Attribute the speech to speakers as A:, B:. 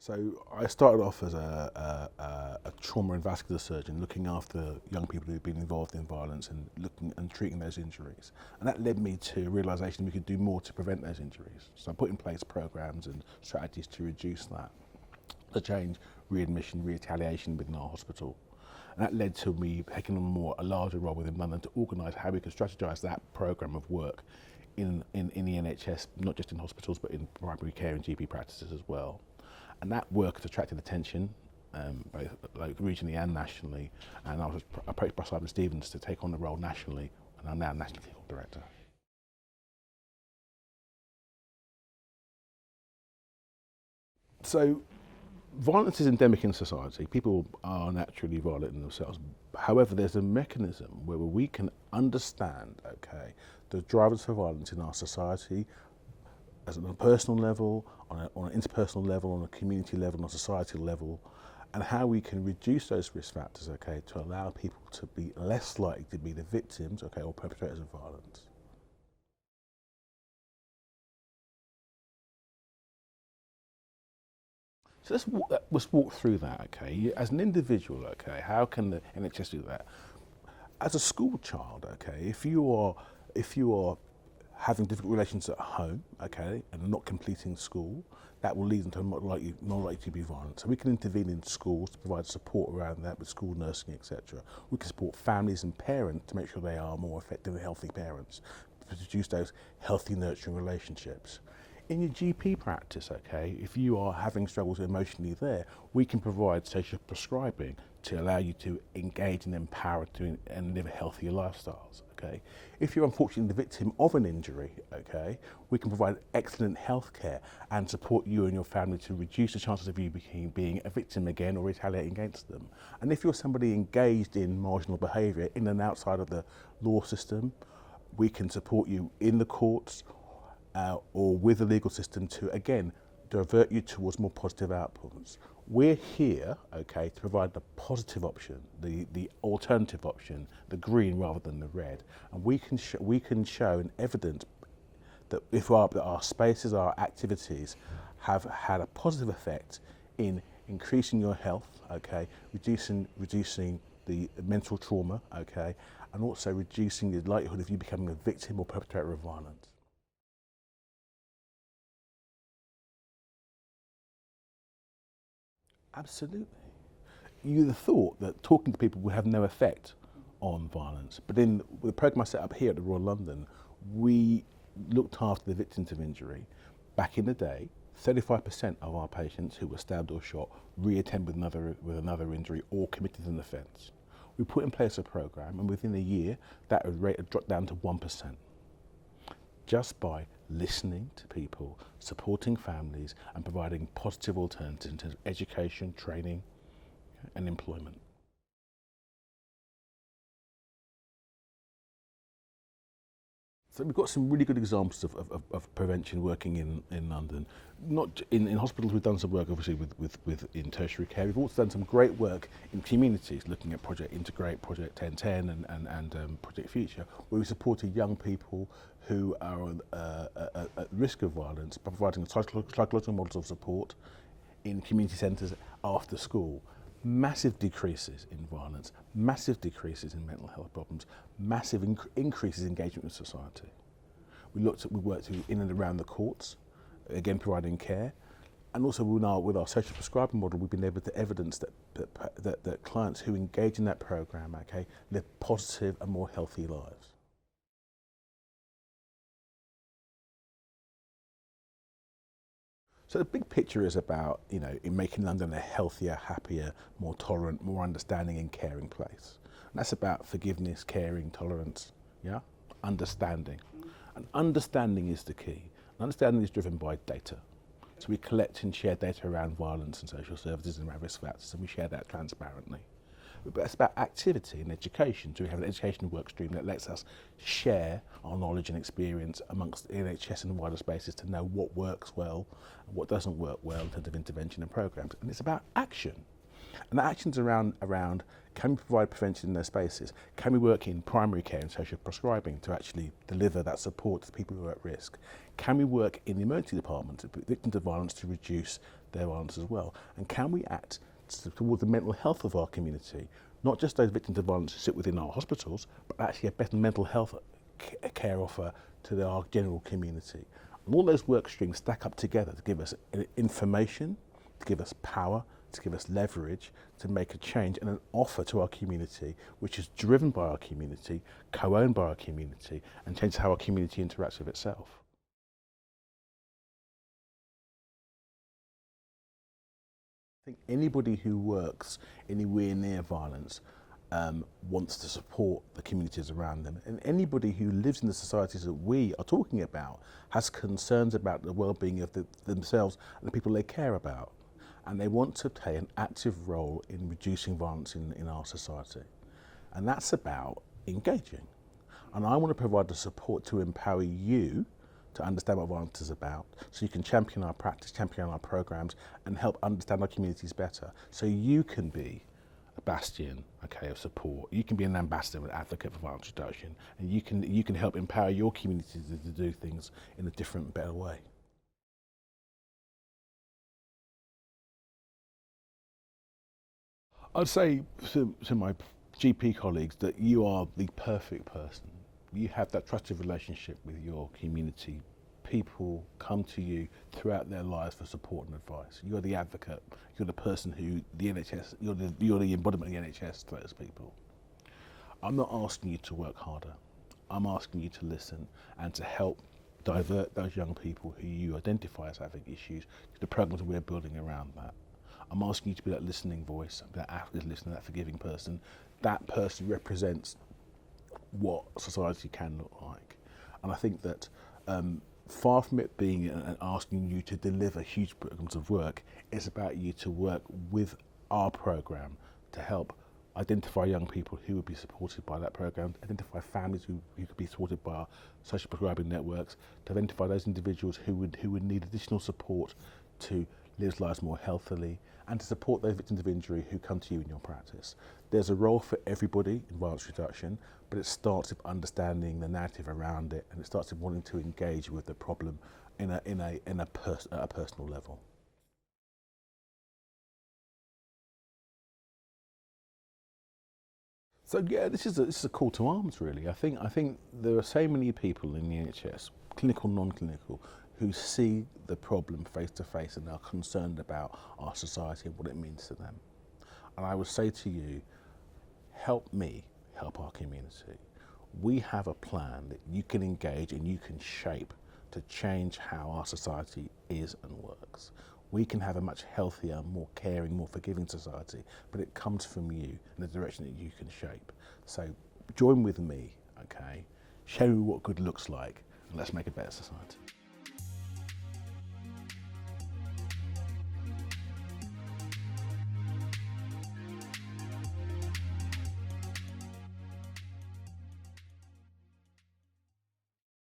A: So I started off as a trauma and vascular surgeon, looking after young people who've been involved in violence and looking and treating those injuries. And that led me to a realisation we could do more to prevent those injuries. So I put in place programs and strategies to reduce that, to change readmission, retaliation within our hospital. And that led to me taking on a larger role within London to organise how we could strategise that programme of work in the NHS, not just in hospitals, but in primary care and GP practices as well. And that work has attracted attention, both like regionally and nationally. And I was approached by Simon Stevens to take on the role nationally, and I'm now National Clinical Director. So, violence is endemic in society. People are naturally violent in themselves. However, there's a mechanism where we can understand, okay, the drivers for violence in our society, as on a personal level, on an interpersonal level, on a community level, on a societal level, and how we can reduce those risk factors, okay, to allow people to be less likely to be the victims, okay, or perpetrators of violence. So let's walk through that, okay. As an individual, okay, how can the NHS do that? As a school child, okay, if you are having difficult relations at home, okay, and not completing school, that will lead them to not likely to be violent. So we can intervene in schools to provide support around that with school nursing, etc. We can support families and parents to make sure they are more effective and healthy parents, to produce those healthy, nurturing relationships. In your GP practice, okay, if you are having struggles emotionally there, we can provide social prescribing to allow you to engage and empower and live healthier lifestyles, okay. If you're unfortunately the victim of an injury, okay, we can provide excellent health care and support you and your family to reduce the chances of you being a victim again or retaliating against them. And if you're somebody engaged in marginal behaviour in and outside of the law system, we can support you in the courts or with the legal system to, again, divert you towards more positive outcomes. We're here, okay, to provide the positive option, the alternative option, the green rather than the red. And we can show and evidence that that our spaces, our activities have had a positive effect in increasing your health, okay, reducing the mental trauma, okay, and also reducing the likelihood of you becoming a victim or perpetrator of violence. Absolutely. You'd have thought that talking to people would have no effect on violence, but in the programme I set up here at the Royal London, we looked after the victims of injury. Back in the day, 35% of our patients who were stabbed or shot re-attend with another injury or committed an offence. We put in place a programme, and within a year, that rate had dropped down to 1%. Just by listening to people, supporting families and providing positive alternatives in terms of education, training and employment. So we've got some really good examples of prevention working in London. Not in hospitals, we've done some work obviously in tertiary care. We've also done some great work in communities, looking at Project Integrate, Project 1010 and Project Future, where we supported young people who are at risk of violence by providing psychological models of support in community centres after school. Massive decreases in violence, massive decreases in mental health problems, massive increases in engagement with society. We worked in and around the courts, again providing care, and also with our social prescribing model, we've been able to evidence that clients who engage in that programme, okay, live positive and more healthy lives. So the big picture is about, in making London a healthier, happier, more tolerant, more understanding and caring place. And that's about forgiveness, caring, tolerance, yeah? Understanding. And understanding is the key. And understanding is driven by data. So we collect and share data around violence and social services and around risk factors, and we share that transparently. But it's about activity and education. So we have an education work stream that lets us share our knowledge and experience amongst the NHS and wider spaces to know what works well and what doesn't work well in terms of intervention and programmes. And it's about action. And the actions around can we provide prevention in those spaces? Can we work in primary care and social prescribing to actually deliver that support to people who are at risk? Can we work in the emergency department, victims of violence, to reduce their violence as well? And can we act towards the mental health of our community, not just those victims of violence who sit within our hospitals, but actually a better mental health care offer to our general community? And all those work streams stack up together to give us information, to give us power, to give us leverage, to make a change and an offer to our community, which is driven by our community, co-owned by our community, and changes how our community interacts with itself. I think anybody who works anywhere near violence wants to support the communities around them, and anybody who lives in the societies that we are talking about has concerns about the well-being of themselves and the people they care about, and they want to play an active role in reducing violence in our society. And that's about engaging. And I want to provide the support to empower you to understand what violence is about, so you can champion our practice, champion our programs, and help understand our communities better, so you can be a bastion, okay, of support. You can be an ambassador, an advocate for violence reduction, and you can help empower your communities to do things in a different, better way. I'd say to my GP colleagues that you are the perfect person. You have that trusted relationship with your community. People come to you throughout their lives for support and advice. You're the advocate. You're the person who the NHS, you're the embodiment of the NHS to those people. I'm not asking you to work harder. I'm asking you to listen and to help divert those young people who you identify as having issues to the programs we're building around that. I'm asking you to be that listening voice, that active listener, that forgiving person. That person represents what society can look like. And I think that far from it being and asking you to deliver huge programs of work, it's about you to work with our program to help identify young people who would be supported by that program, identify families who could be supported by our social prescribing networks, to identify those individuals who would need additional support to live lives more healthily, and to support those victims of injury who come to you in your practice. There's a role for everybody in violence reduction, but it starts with understanding the narrative around it, and it starts with wanting to engage with the problem at a personal level. So yeah, this is a call to arms, really. I think there are so many people in the NHS, clinical, non-clinical, who see the problem face to face and are concerned about our society and what it means to them. And I would say to you, help me help our community. We have a plan that you can engage and you can shape to change how our society is and works. We can have a much healthier, more caring, more forgiving society, but it comes from you in the direction that you can shape. So join with me, okay? Show me what good looks like, and let's make a better society.